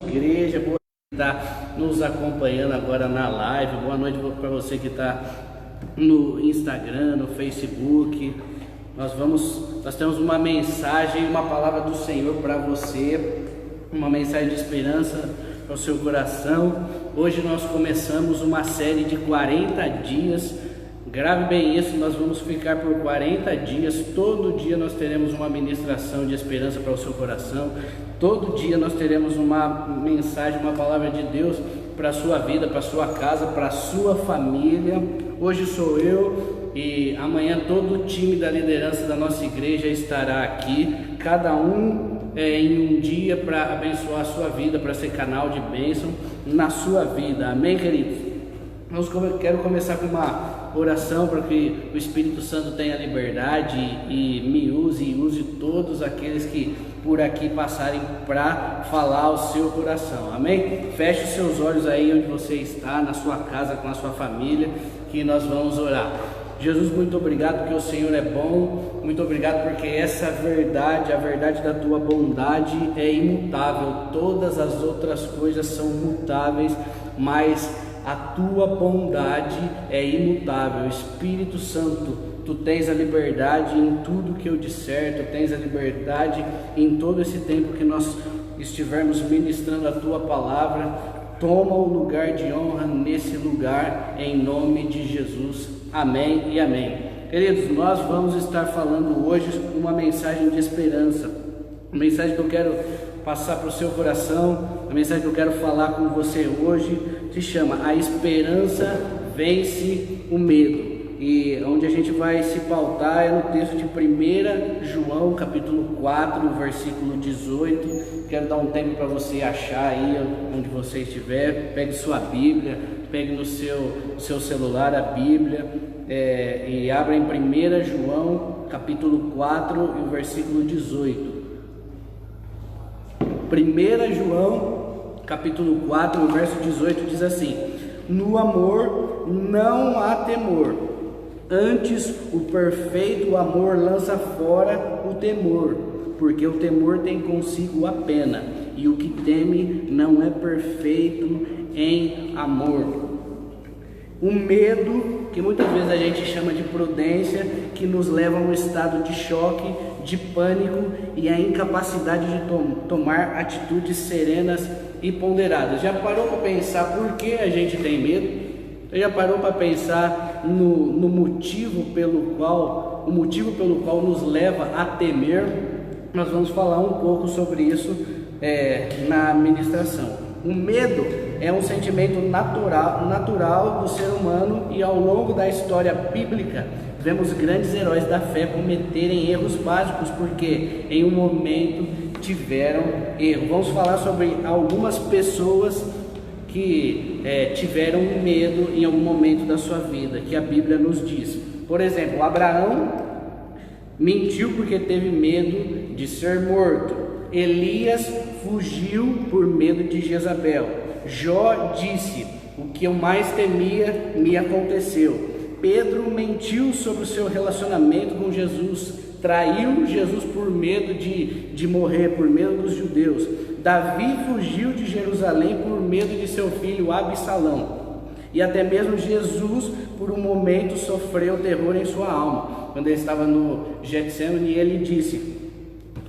Igreja, boa noite que está nos acompanhando agora na live, boa noite para você que está no Instagram, no Facebook. Nós temos uma mensagem, uma palavra do Senhor para você, uma mensagem de esperança para o seu coração. Hoje nós começamos uma série de 40 dias. Grave bem isso, nós vamos ficar por 40 dias, todo dia nós teremos uma ministração de esperança para o seu coração, todo dia nós teremos uma mensagem, uma palavra de Deus para a sua vida, para a sua casa, para a sua família. Hoje sou eu e amanhã todo o time da liderança da nossa igreja estará aqui, cada um em um dia para abençoar a sua vida, para ser canal de bênção na sua vida, amém, queridos? Quero começar com uma oração para que o Espírito Santo tenha liberdade e me use e use todos aqueles que por aqui passarem para falar ao seu coração, amém? Feche os seus olhos aí onde você está, na sua casa, com a sua família, que nós vamos orar. Jesus, muito obrigado porque o Senhor é bom, muito obrigado porque essa verdade, a verdade da tua bondade é imutável, todas as outras coisas são mutáveis, mas a tua bondade é imutável. Espírito Santo, tu tens a liberdade em tudo que eu disser, tu tens a liberdade em todo esse tempo que nós estivermos ministrando a tua palavra. Toma o lugar de honra nesse lugar, em nome de Jesus, amém e amém. Queridos, nós vamos estar falando hoje uma mensagem de esperança, uma mensagem que eu quero passar para o seu coração, a mensagem que eu quero falar com você hoje se chama A Esperança Vence o Medo. E onde a gente vai se pautar é no texto de 1 João, capítulo 4, versículo 18. Quero dar um tempo para você achar aí onde você estiver. Pegue sua Bíblia, pegue no seu celular a Bíblia e abra em 1 João, capítulo 4, e o versículo 18. 1 João, capítulo 4, verso 18 diz assim: no amor não há temor, antes o perfeito amor lança fora o temor, porque o temor tem consigo a pena, e o que teme não é perfeito em amor. O medo, que muitas vezes a gente chama de prudência, que nos leva a um estado de choque, de pânico e a incapacidade de tomar atitudes serenas e ponderadas. Já parou para pensar por que a gente tem medo? Já parou para pensar no motivo pelo qual nos leva a temer? Nós vamos falar um pouco sobre isso na ministração. O medo é um sentimento natural do ser humano, e ao longo da história bíblica vemos grandes heróis da fé cometerem erros básicos porque em um momento tiveram erro. Vamos falar sobre algumas pessoas que tiveram medo em algum momento da sua vida, que a Bíblia nos diz. Por exemplo, Abraão mentiu porque teve medo de ser morto. Elias fugiu por medo de Jezabel. Jó disse: o que eu mais temia me aconteceu. Pedro mentiu sobre o seu relacionamento com Jesus, traiu Jesus por medo de morrer, por medo dos judeus. Davi fugiu de Jerusalém por medo de seu filho Absalão. E até mesmo Jesus, por um momento, sofreu terror em sua alma. Quando ele estava no Getsemane, ele disse: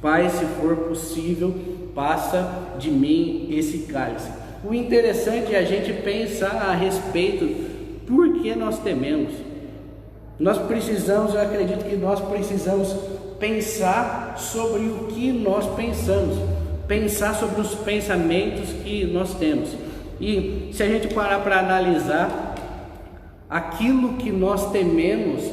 Pai, se for possível, passa de mim esse cálice. O interessante é a gente pensar a respeito por que nós tememos. Nós precisamos, eu acredito que nós precisamos pensar sobre o que nós pensamos, pensar sobre os pensamentos que nós temos. E se a gente parar para analisar aquilo que nós tememos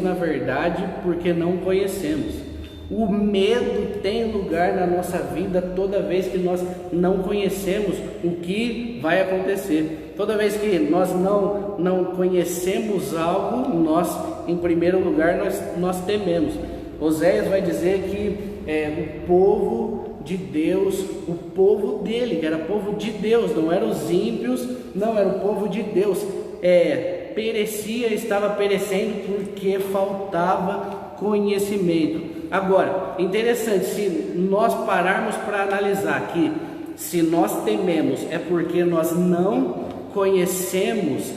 na verdade porque não conhecemos. O medo tem lugar na nossa vida toda vez que nós não conhecemos o que vai acontecer. Toda vez que nós não conhecemos algo, nós, em primeiro lugar, nós tememos. Oséias vai dizer que o povo de Deus, o povo dele, que era povo de Deus, não eram os ímpios, não era o povo de Deus, estava perecendo porque faltava conhecimento. Agora, interessante, se nós pararmos para analisar que Se nós tememos, é porque nós não conhecemos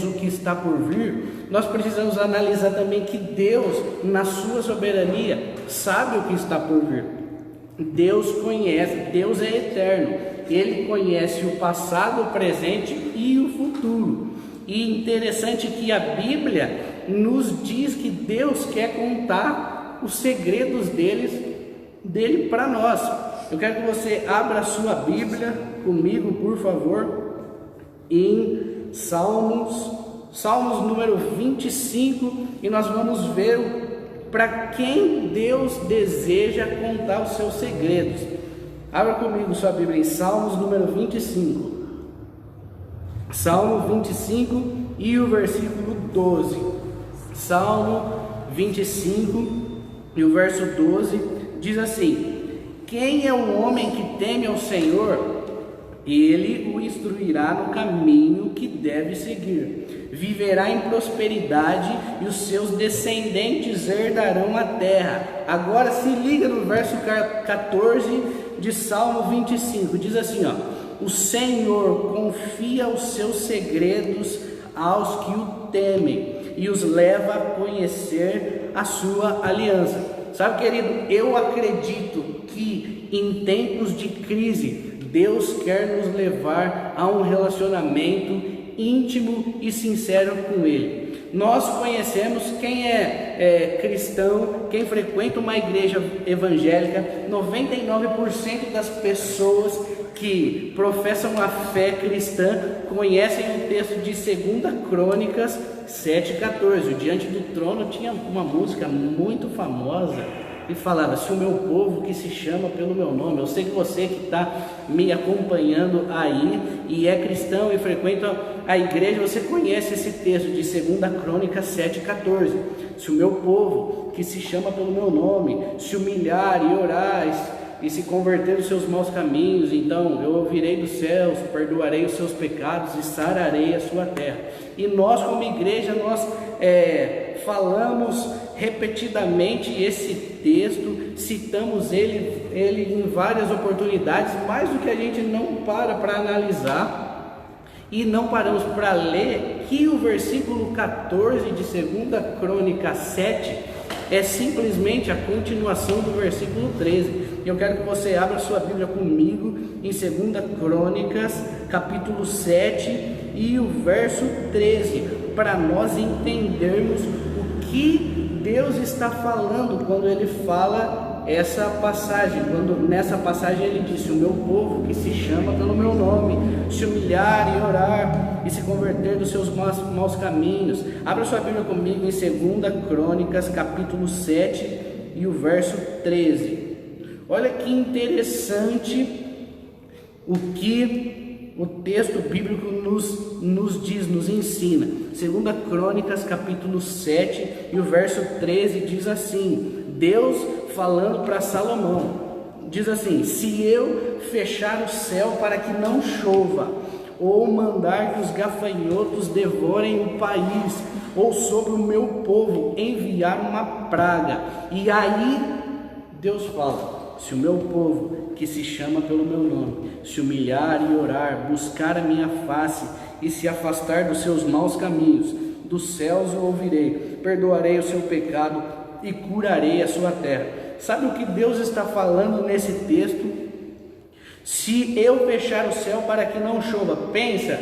o que está por vir. Nós precisamos analisar também que Deus, na sua soberania, sabe o que está por vir. Deus conhece, Deus é eterno, Ele conhece o passado, o presente e o futuro. E interessante que a Bíblia nos diz que Deus quer contar os segredos dele para nós. Eu quero que você abra a sua Bíblia comigo, por favor, em Salmos número 25, e nós vamos ver para quem Deus deseja contar os seus segredos. Abra comigo sua Bíblia em Salmos número 25. Salmo 25 e o versículo 12. Salmo 25 e o verso 12 diz assim: quem é o homem que teme ao Senhor? Ele o instruirá no caminho que deve seguir. Viverá em prosperidade e os seus descendentes herdarão a terra. Agora se liga no verso 14 de Salmo 25. Diz assim, ó: o Senhor confia os seus segredos aos que o temem e os leva a conhecer a sua aliança. Sabe, querido, eu acredito que em tempos de crise, Deus quer nos levar a um relacionamento íntimo e sincero com Ele. Nós conhecemos quem é cristão, quem frequenta uma igreja evangélica. 99% das pessoas que professam a fé cristã conhecem o texto de 2 Crônicas 7,14. O Diante do Trono tinha uma música muito famosa e falava: se o meu povo que se chama pelo meu nome. Eu sei que você que está me acompanhando aí e é cristão e frequenta a igreja, você conhece esse texto de 2 Crônicas 7,14. Se o meu povo que se chama pelo meu nome se humilhar e orar e se converter dos seus maus caminhos, então eu ouvirei dos céus, perdoarei os seus pecados e sararei a sua terra. E nós, como igreja, nós falamos repetidamente esse texto, citamos ele em várias oportunidades, mais do que a gente não para analisar e não paramos para ler que o versículo 14 de 2 Crônicas 7 é simplesmente a continuação do versículo 13. Eu quero que você abra sua Bíblia comigo em 2 Crônicas, capítulo 7 e o verso 13, para nós entendermos o que Deus está falando quando Ele fala essa passagem. Quando nessa passagem Ele disse: o meu povo que se chama pelo meu nome se humilhar e orar e se converter dos seus maus caminhos. Abra sua Bíblia comigo em 2 Crônicas, capítulo 7 e o verso 13. Olha que interessante o que o texto bíblico nos diz, nos ensina. 2 Crônicas, capítulo 7 e o verso 13 diz assim: Deus falando para Salomão, diz assim: se eu fechar o céu para que não chova, ou mandar que os gafanhotos devorem o país, ou sobre o meu povo enviar uma praga. E aí Deus fala: se o meu povo que se chama pelo meu nome se humilhar e orar, buscar a minha face e se afastar dos seus maus caminhos, dos céus o ouvirei, perdoarei o seu pecado e curarei a sua terra. Sabe o que Deus está falando nesse texto? Se eu fechar o céu para que não chova. Pensa,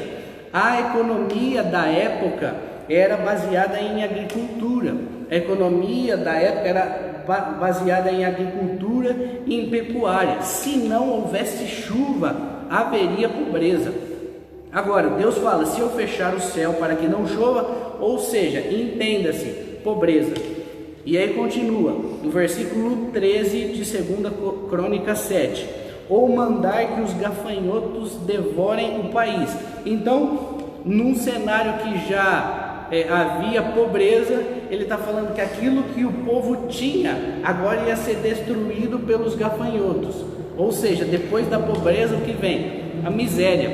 a economia da época era baseada em agricultura. A economia da época era baseada em agricultura e em pecuária. Se não houvesse chuva, haveria pobreza. Agora, Deus fala: se eu fechar o céu para que não chova, ou seja, entenda-se, pobreza. E aí continua, no versículo 13 de 2 Crônicas 7, ou mandar que os gafanhotos devorem o país. Então, num cenário que já havia pobreza, ele está falando que aquilo que o povo tinha agora ia ser destruído pelos gafanhotos. Ou seja, depois da pobreza o que vem? A miséria.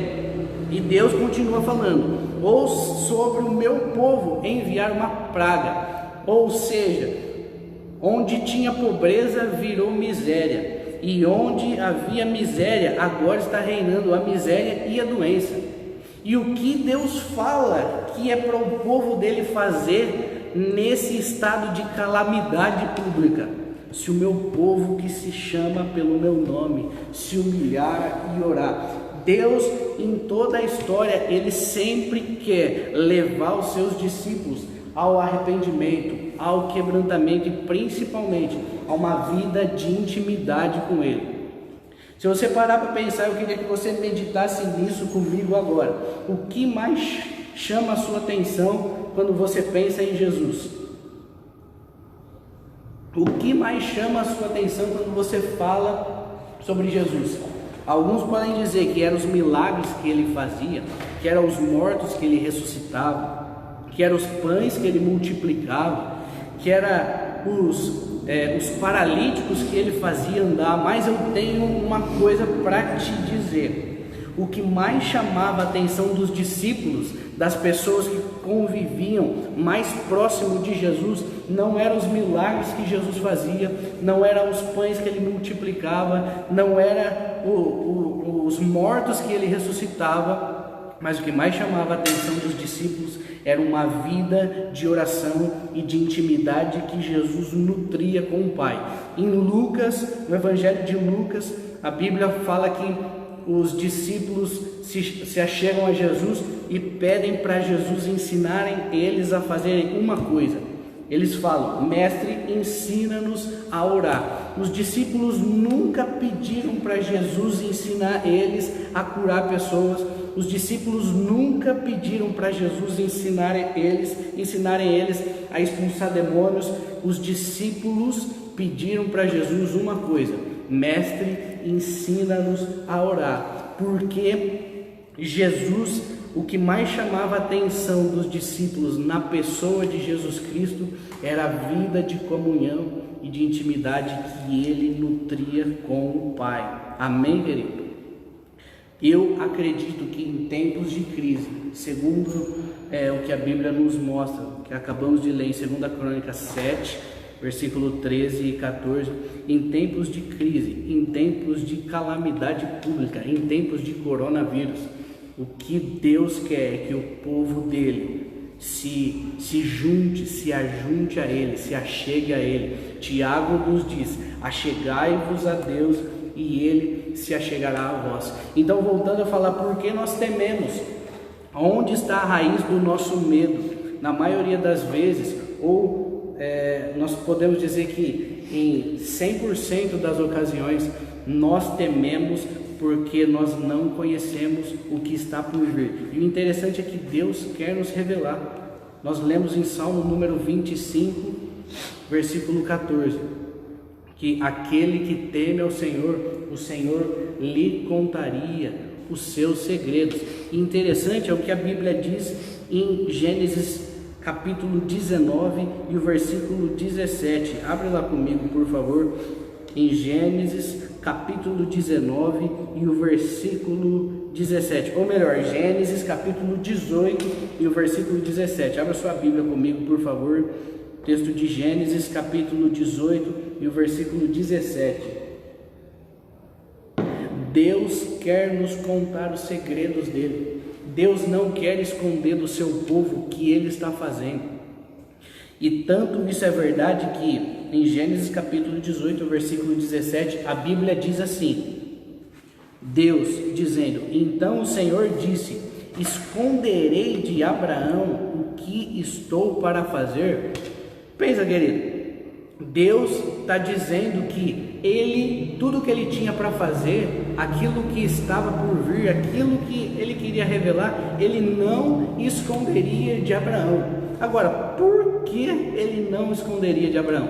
E Deus continua falando: ou sobre o meu povo enviar uma praga. Ou seja, onde tinha pobreza virou miséria. e onde havia miséria, agora está reinando a miséria e a doença. E o que Deus fala que é para o povo dele fazer nesse estado de calamidade pública? Se o meu povo que se chama pelo meu nome se humilhar e orar. Deus, em toda a história, ele sempre quer levar os seus discípulos ao arrependimento, ao quebrantamento e principalmente a uma vida de intimidade com ele. Se você parar para pensar, eu queria que você meditasse nisso comigo agora. O que mais chama a sua atenção quando você pensa em Jesus? O que mais chama a sua atenção quando você fala sobre Jesus? Alguns podem dizer que eram os milagres que ele fazia, que eram os mortos que ele ressuscitava, que eram os pães que ele multiplicava, que eram os paralíticos que ele fazia andar. Mas eu tenho uma coisa para te dizer. O que mais chamava a atenção dos discípulos, das pessoas que conviviam mais próximo de Jesus, não eram os milagres que Jesus fazia, não eram os pães que ele multiplicava, não eram os mortos que ele ressuscitava, mas o que mais chamava a atenção dos discípulos era uma vida de oração e de intimidade que Jesus nutria com o Pai. Em Lucas, no Evangelho de Lucas, a Bíblia fala que os discípulos se achegam a Jesus e pedem para Jesus ensinarem eles a fazerem uma coisa. Eles falam: mestre, ensina-nos a orar. Os discípulos nunca pediram para Jesus ensinar eles a curar pessoas. Os discípulos nunca pediram para Jesus ensinarem eles a expulsar demônios. Os discípulos pediram para Jesus uma coisa: mestre, ensina-nos a orar. Porque Jesus, o que mais chamava a atenção dos discípulos na pessoa de Jesus Cristo era a vida de comunhão e de intimidade que ele nutria com o Pai. Amém, querido? Eu acredito que em tempos de crise, segundo o que a Bíblia nos mostra, que acabamos de ler em 2 Crônicas 7, versículo 13 e 14, em tempos de crise, em tempos de calamidade pública, em tempos de coronavírus, o que Deus quer é que o povo dele se ajunte a ele, se achegue a ele. Tiago nos diz: achegai-vos a Deus e ele se achegará a vós. Então, voltando a falar, por que nós tememos? Onde está a raiz do nosso medo? Na maioria das vezes, nós podemos dizer que em 100% das ocasiões, nós tememos porque nós não conhecemos o que está por vir. E o interessante é que Deus quer nos revelar. Nós lemos em Salmo número 25, versículo 14, que aquele que teme ao Senhor, o Senhor lhe contaria os seus segredos. E interessante é o que a Bíblia diz em Gênesis capítulo 19 e o versículo 17. Abre lá comigo, por favor, em Gênesis capítulo 19 e o versículo 17, ou melhor, Gênesis capítulo 18 e o versículo 17. Abra sua Bíblia comigo, por favor, texto de Gênesis capítulo 18 e o versículo 17. Deus quer nos contar os segredos dele. Deus não quer esconder do seu povo o que ele está fazendo. E tanto isso é verdade que em Gênesis capítulo 18, versículo 17, a Bíblia diz assim: Deus dizendo: então o Senhor disse: esconderei de Abraão o que estou para fazer? Pensa, querido, Deus está dizendo que ele, tudo que ele tinha para fazer, aquilo que estava por vir, aquilo que ele queria revelar, ele não esconderia de Abraão. Agora, por que ele não esconderia de Abraão?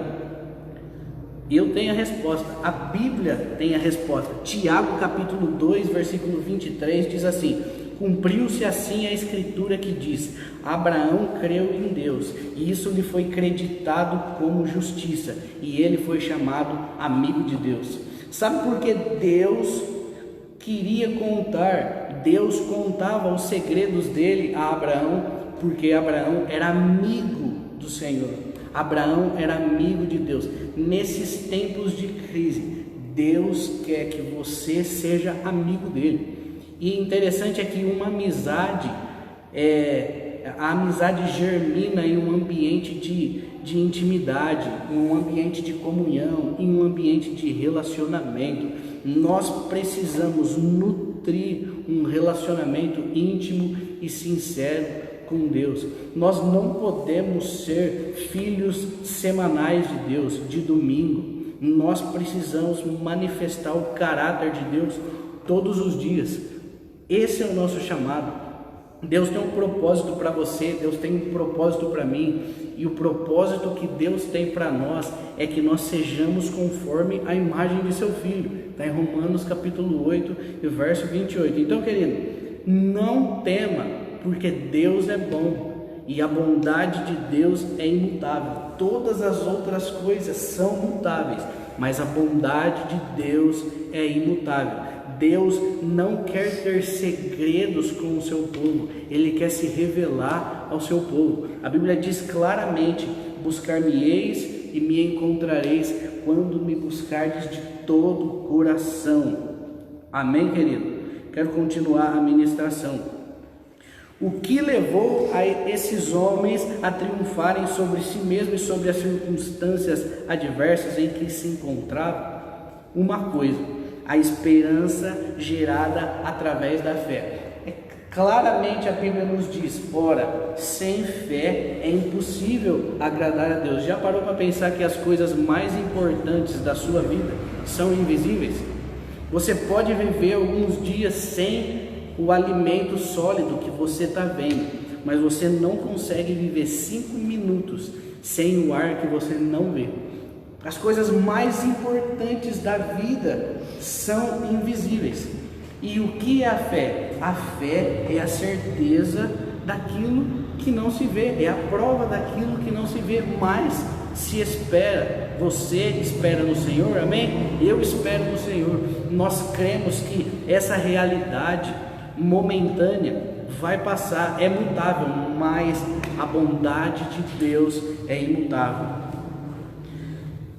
Eu tenho a resposta, a Bíblia tem a resposta. Tiago capítulo 2, versículo 23 diz assim: cumpriu-se assim a escritura que diz: Abraão creu em Deus, e isso lhe foi creditado como justiça, e ele foi chamado amigo de Deus. Sabe por que Deus queria contar? Deus contava os segredos dele a Abraão, porque Abraão era amigo do Senhor. Abraão era amigo de Deus. Nesses tempos de crise, Deus quer que você seja amigo dele. E interessante é que uma amizade, a amizade germina em um ambiente de intimidade, em um ambiente de comunhão, em um ambiente de relacionamento. Nós precisamos nutrir um relacionamento íntimo e sincero com Deus. Nós não podemos ser filhos semanais de Deus, de domingo. Nós precisamos manifestar o caráter de Deus todos os dias. Esse é o nosso chamado. Deus tem um propósito para você, Deus tem um propósito para mim, e o propósito que Deus tem para nós é que nós sejamos conforme a imagem de seu Filho. Está em Romanos capítulo 8 e verso 28. Então, querido, não tema, porque Deus é bom e a bondade de Deus é imutável. Todas as outras coisas são mutáveis, mas a bondade de Deus é imutável. Deus não quer ter segredos com o seu povo, Ele quer se revelar ao seu povo. A Bíblia diz claramente: buscar-me-eis e me encontrareis quando me buscardes de todo o coração. Amém, querido? Quero continuar a ministração. O que levou a esses homens a triunfarem sobre si mesmos e sobre as circunstâncias adversas em que se encontravam? Uma coisa: a esperança gerada através da fé. Claramente a Bíblia nos diz: ora, sem fé é impossível agradar a Deus. Já parou para pensar que as coisas mais importantes da sua vida são invisíveis? Você pode viver alguns dias sem o alimento sólido que você está vendo, mas você não consegue viver 5 minutos sem o ar que você não vê. As coisas mais importantes da vida são invisíveis. E o que é a fé? A fé é a certeza daquilo que não se vê, é a prova daquilo que não se vê, mas se espera. Você espera no Senhor, amém? Eu espero no Senhor. Nós cremos que essa realidade momentânea vai passar, é mutável, mas a bondade de Deus é imutável.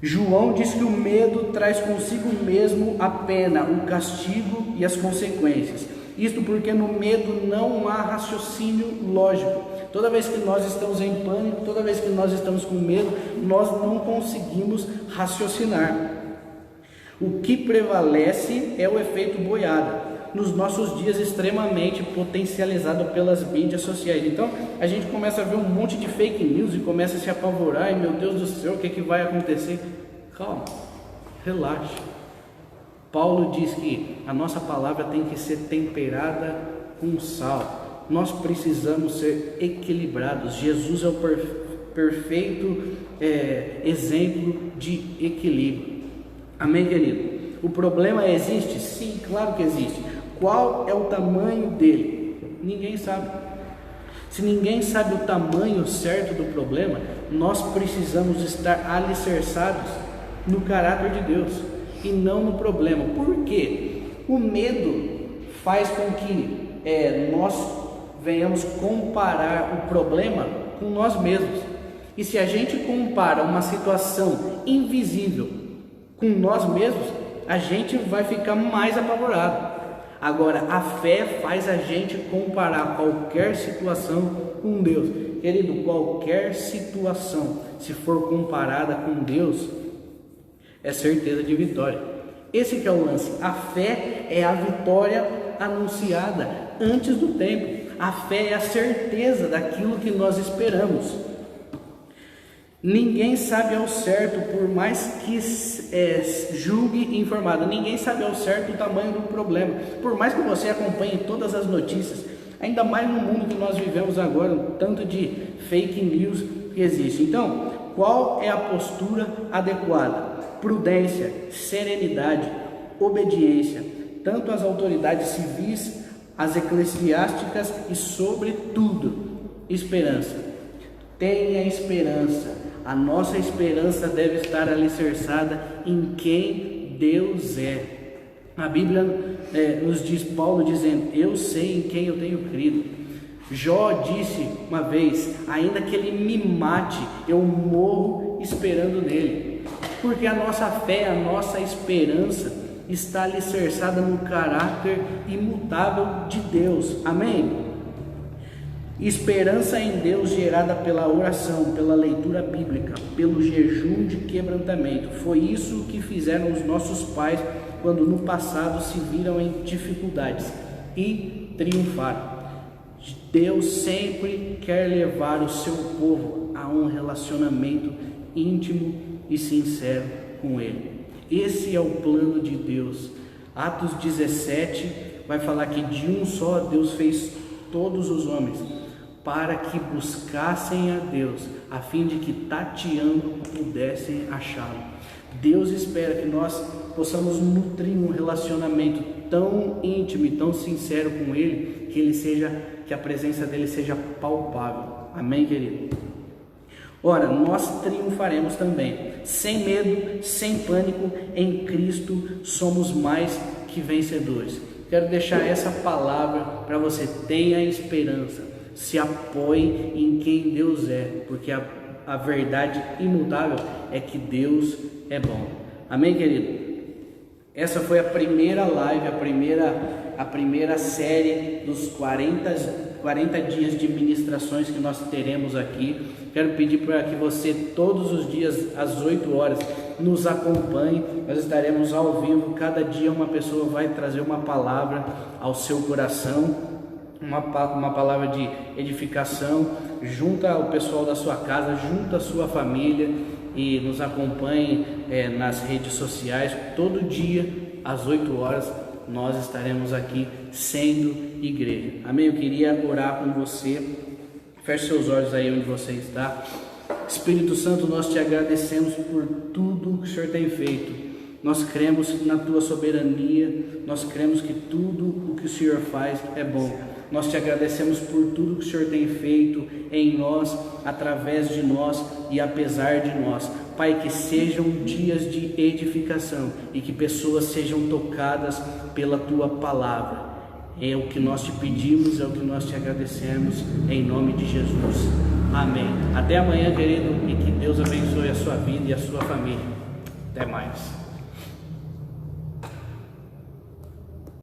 João diz que o medo traz consigo mesmo a pena, o castigo e as consequências. Isto porque no medo não há raciocínio lógico. Toda vez que nós estamos em pânico, toda vez que nós estamos com medo, nós não conseguimos raciocinar. O que prevalece é o efeito boiada, nos nossos dias extremamente potencializado pelas mídias sociais. Então a gente começa a ver um monte de fake news e começa a se apavorar, e meu Deus do céu, o que é que vai acontecer? Calma, relaxa. Paulo diz que a nossa palavra tem que ser temperada com sal. Nós precisamos ser equilibrados. Jesus é o perfeito exemplo de equilíbrio. Amém, querido? O problema existe? Sim, claro que existe. Qual é o tamanho dele? Ninguém sabe. Se ninguém sabe o tamanho certo do problema, nós precisamos estar alicerçados no caráter de Deus e não no problema. Por quê? O medo faz com que nós venhamos comparar o problema com nós mesmos. E se a gente compara uma situação invisível com nós mesmos, a gente vai ficar mais apavorado. Agora, a fé faz a gente comparar qualquer situação com Deus. Querido, qualquer situação, se for comparada com Deus, é certeza de vitória. Esse que é o lance. A fé é a vitória anunciada antes do tempo. A fé é a certeza daquilo que nós esperamos. Ninguém sabe ao certo, por mais que julgue informado, ninguém sabe ao certo o tamanho do problema. Por mais que você acompanhe todas as notícias, ainda mais no mundo que nós vivemos agora, o tanto de fake news que existe. Então, qual é a postura adequada? Prudência, serenidade, obediência, tanto às autoridades civis, às eclesiásticas e, sobretudo, esperança. Tenha esperança. A nossa esperança deve estar alicerçada em quem Deus é. A Bíblia nos diz, Paulo dizendo: eu sei em quem eu tenho crido. Jó disse uma vez: ainda que ele me mate, eu morro esperando nele. porque a nossa fé, a nossa esperança está alicerçada no caráter imutável de Deus. Amém? Esperança em Deus gerada pela oração, pela leitura bíblica, pelo jejum de quebrantamento. Foi isso que fizeram os nossos pais quando no passado se viram em dificuldades e triunfaram. Deus sempre quer levar o seu povo a um relacionamento íntimo e sincero com Ele. Esse é o plano de Deus. Atos 17 vai falar que de um só Deus fez todos os homens, para que buscassem a Deus, a fim de que tateando pudessem achá-lo. Deus espera que nós possamos nutrir um relacionamento tão íntimo e tão sincero com Ele, que a presença dele seja palpável. Amém, querido? Ora, nós triunfaremos também, sem medo, sem pânico, em Cristo somos mais que vencedores. Quero deixar essa palavra para você. Tenha esperança, se apoie em quem Deus é, porque a verdade imutável é que Deus é bom. Amém, querido? Essa foi a primeira live, a primeira série dos 40 dias de ministrações que nós teremos aqui. Quero pedir para que você todos os dias às 8 horas nos acompanhe. Nós estaremos ao vivo, cada dia uma pessoa vai trazer uma palavra ao seu coração, uma palavra de edificação. Junta o pessoal da sua casa, junta a sua família e nos acompanhe nas redes sociais. Todo dia às 8 horas nós estaremos aqui sendo igreja. Amém? Eu queria orar com você. Feche seus olhos aí onde você está. Espírito Santo, nós te agradecemos por tudo que o Senhor tem feito. Nós cremos na tua soberania, nós cremos que tudo o que o Senhor faz é bom. Nós te agradecemos por tudo que o Senhor tem feito em nós, através de nós e apesar de nós. Pai, que sejam dias de edificação e que pessoas sejam tocadas pela tua palavra. É o que nós te pedimos, é o que nós te agradecemos, em nome de Jesus. Amém. Até amanhã, querido, e que Deus abençoe a sua vida e a sua família. Até mais.